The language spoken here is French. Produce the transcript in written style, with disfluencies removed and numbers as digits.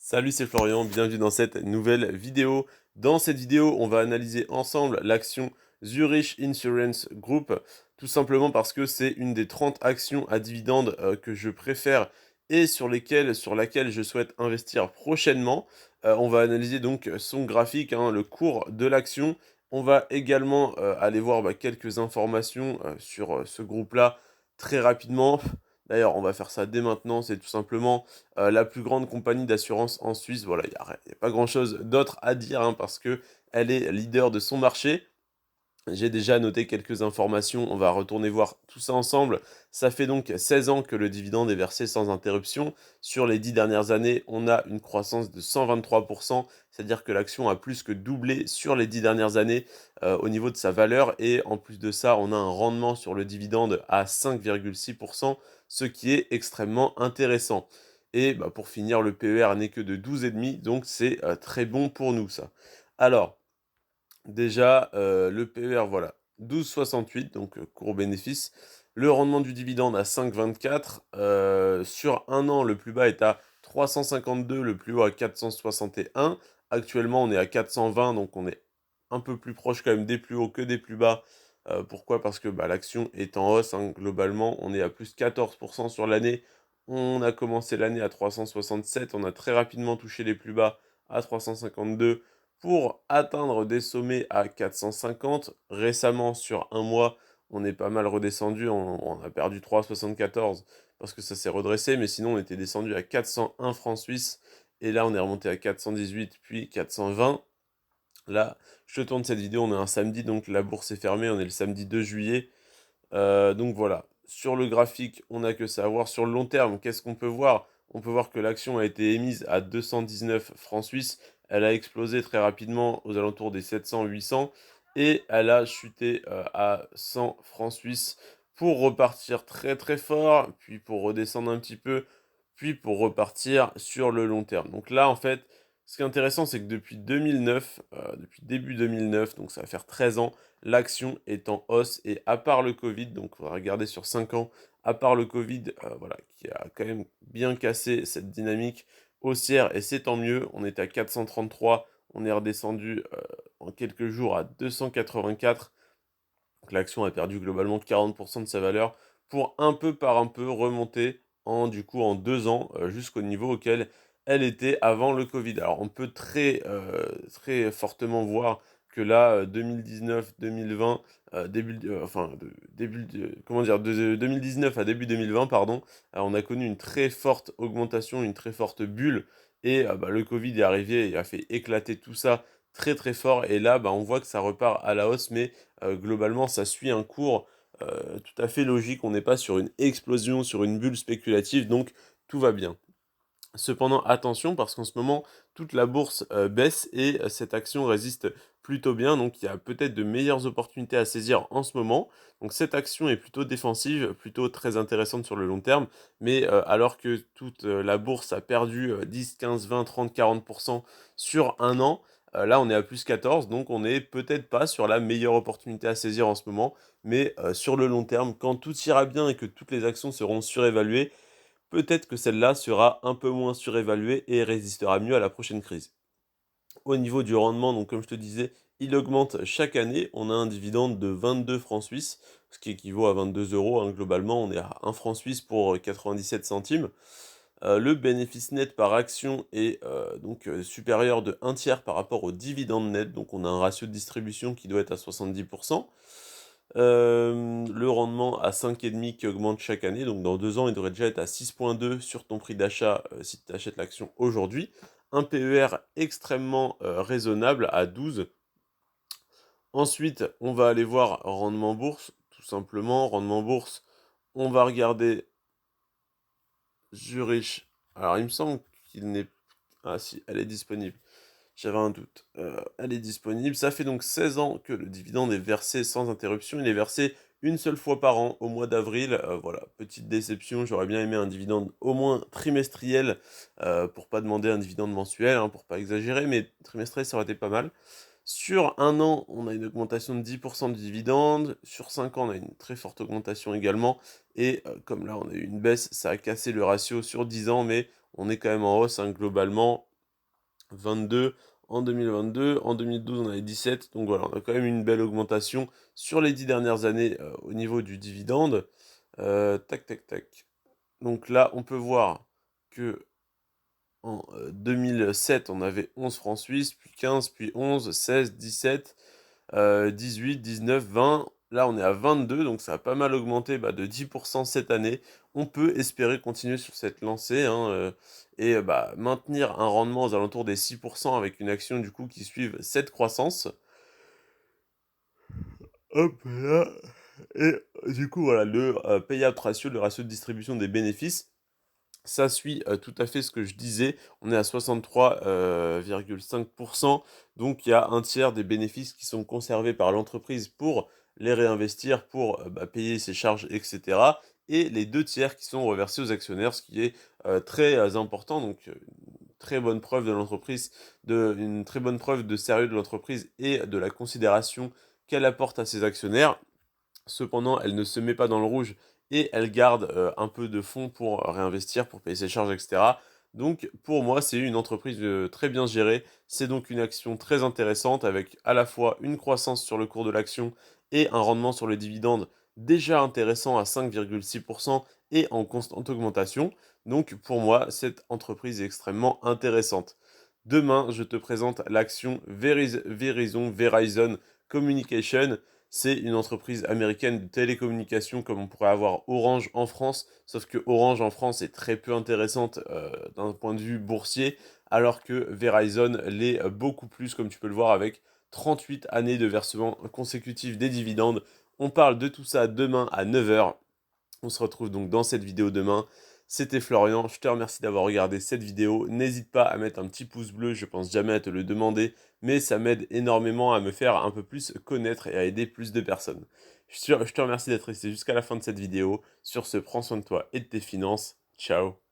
Salut, c'est Florian, bienvenue dans cette nouvelle vidéo. Dans cette vidéo, on va analyser ensemble l'action Zurich Insurance Group, tout simplement parce que c'est une des 30 actions à dividendes que je préfère et sur laquelle je souhaite investir prochainement. On va analyser donc son graphique, hein, le cours de l'action. On va également aller voir quelques informations sur ce groupe-là très rapidement. D'ailleurs, on va faire ça dès maintenant, c'est tout simplement la plus grande compagnie d'assurance en Suisse. Voilà, y a pas grand-chose d'autre à dire, hein, parce que elle est leader de son marché. J'ai déjà noté quelques informations, on va retourner voir tout ça ensemble. Ça fait donc 16 ans que le dividende est versé sans interruption. Sur les 10 dernières années, on a une croissance de 123%, c'est-à-dire que l'action a plus que doublé sur les 10 dernières années au niveau de sa valeur. Et en plus de ça, on a un rendement sur le dividende à 5,6%, ce qui est extrêmement intéressant. Et pour finir, le PER n'est que de 12,5, donc c'est très bon pour nous ça. Alors, déjà, le PER, voilà, 12,68, donc court bénéfice. Le rendement du dividende à 5,24. Sur un an, le plus bas est à 352, le plus haut à 461. Actuellement, on est à 420, donc on est un peu plus proche quand même des plus hauts que des plus bas. Pourquoi? Parce que l'action est en hausse, hein. Globalement, on est à plus 14% sur l'année. On a commencé l'année à 367, on a très rapidement touché les plus bas à 352 pour atteindre des sommets à 450. Récemment, sur un mois, on est pas mal redescendu, on a perdu 3,74 parce que ça s'est redressé, mais sinon on était descendu à 401 francs suisses, et là on est remonté à 418, puis 420. Là, je tourne cette vidéo, on est un samedi, donc la bourse est fermée, on est le samedi 2 juillet. Donc voilà, sur le graphique, on n'a que ça à voir. Sur le long terme, qu'est-ce qu'on peut voir? On peut voir que l'action a été émise à 219 francs suisses. Elle a explosé très rapidement aux alentours des 700-800 et elle a chuté à 100 francs suisses pour repartir très très fort, puis pour redescendre un petit peu, puis pour repartir sur le long terme. Donc là, en fait, ce qui est intéressant, c'est que depuis 2009, depuis début 2009, donc ça va faire 13 ans, l'action est en hausse, et à part le Covid, donc on va regarder sur 5 ans, à part le Covid, voilà, qui a quand même bien cassé cette dynamique haussière, et c'est tant mieux. On était à 433, on est redescendu en quelques jours à 284, donc l'action a perdu globalement 40% de sa valeur pour un peu par un peu remonter en 2 ans jusqu'au niveau auquel elle était avant le Covid. Alors on peut très fortement voir que là, 2019-2020, comment dire, de 2019 à début 2020, pardon, on a connu une très forte augmentation, une très forte bulle, et le Covid est arrivé et a fait éclater tout ça très très fort, et là, on voit que ça repart à la hausse, mais globalement, ça suit un cours tout à fait logique. On n'est pas sur une explosion, sur une bulle spéculative, donc tout va bien. Cependant, attention, parce qu'en ce moment, toute la bourse baisse, et cette action résiste plutôt bien, donc il y a peut-être de meilleures opportunités à saisir en ce moment. Donc cette action est plutôt défensive, plutôt très intéressante sur le long terme, mais alors que toute la bourse a perdu 10, 15, 20, 30, 40% sur un an, là on est à plus 14, donc on n'est peut-être pas sur la meilleure opportunité à saisir en ce moment, mais sur le long terme, quand tout ira bien et que toutes les actions seront surévaluées, peut-être que celle-là sera un peu moins surévaluée et résistera mieux à la prochaine crise. Au niveau du rendement, donc comme je te disais, il augmente chaque année. On a un dividende de 22 francs suisses, ce qui équivaut à 22 euros, hein. Globalement, on est à 1 franc suisse pour 97 centimes. Le bénéfice net par action est supérieur de un tiers par rapport au dividende net, donc on a un ratio de distribution qui doit être à 70%. Le rendement à 5,5 qui augmente chaque année, donc dans 2 ans, il devrait déjà être à 6,2 sur ton prix d'achat si tu achètes l'action aujourd'hui. Un PER extrêmement raisonnable à 12. Ensuite, on va aller voir rendement bourse, tout simplement. Rendement bourse, on va regarder Zurich. Alors, il me semble qu'il n'est... Ah si, elle est disponible. J'avais un doute. Elle est disponible. Ça fait donc 16 ans que le dividende est versé sans interruption. Il est versé une seule fois par an, au mois d'avril. Voilà, petite déception. J'aurais bien aimé un dividende au moins trimestriel, pour pas demander un dividende mensuel, hein, pour pas exagérer, mais trimestriel, ça aurait été pas mal. Sur un an, on a une augmentation de 10% du dividende. Sur 5 ans, on a une très forte augmentation également. Et comme là, on a eu une baisse, ça a cassé le ratio sur 10 ans, mais on est quand même en hausse, hein, globalement. 22 en 2022, en 2012 on avait 17, donc voilà, on a quand même une belle augmentation sur les 10 dernières années au niveau du dividende. Tac, tac, tac. Donc là, on peut voir que en 2007, on avait 11 francs suisses, puis 15, puis 11, 16, 17, 18, 19, 20. Là, on est à 22, donc ça a pas mal augmenté de 10% cette année. On peut espérer continuer sur cette lancée hein, et maintenir un rendement aux alentours des 6% avec une action du coup qui suive cette croissance. Hop là. Et du coup, voilà, le payout ratio, le ratio de distribution des bénéfices, ça suit tout à fait ce que je disais. On est à 63,5%. Donc il y a un tiers des bénéfices qui sont conservés par l'entreprise pour les réinvestir, pour payer ses charges, etc. Et les deux tiers qui sont reversés aux actionnaires, ce qui est très important. Donc une très bonne preuve de l'entreprise, une très bonne preuve de sérieux de l'entreprise et de la considération qu'elle apporte à ses actionnaires. Cependant, elle ne se met pas dans le rouge et elle garde un peu de fonds pour réinvestir, pour payer ses charges, etc. Donc pour moi, c'est une entreprise très bien gérée. C'est donc une action très intéressante avec à la fois une croissance sur le cours de l'action et un rendement sur les dividendes déjà intéressant à 5,6% et en constante augmentation. Donc pour moi, cette entreprise est extrêmement intéressante. Demain, je te présente l'action Verizon Communication. C'est une entreprise américaine de télécommunications comme on pourrait avoir Orange en France, sauf que Orange en France est très peu intéressante d'un point de vue boursier, alors que Verizon l'est beaucoup plus, comme tu peux le voir, avec 38 années de versement consécutif des dividendes. On parle de tout ça demain à 9 heures. On se retrouve donc dans cette vidéo demain. C'était Florian, je te remercie d'avoir regardé cette vidéo. N'hésite pas à mettre un petit pouce bleu, je pense jamais à te le demander, mais ça m'aide énormément à me faire un peu plus connaître et à aider plus de personnes. Je te remercie d'être resté jusqu'à la fin de cette vidéo. Sur ce, prends soin de toi et de tes finances. Ciao.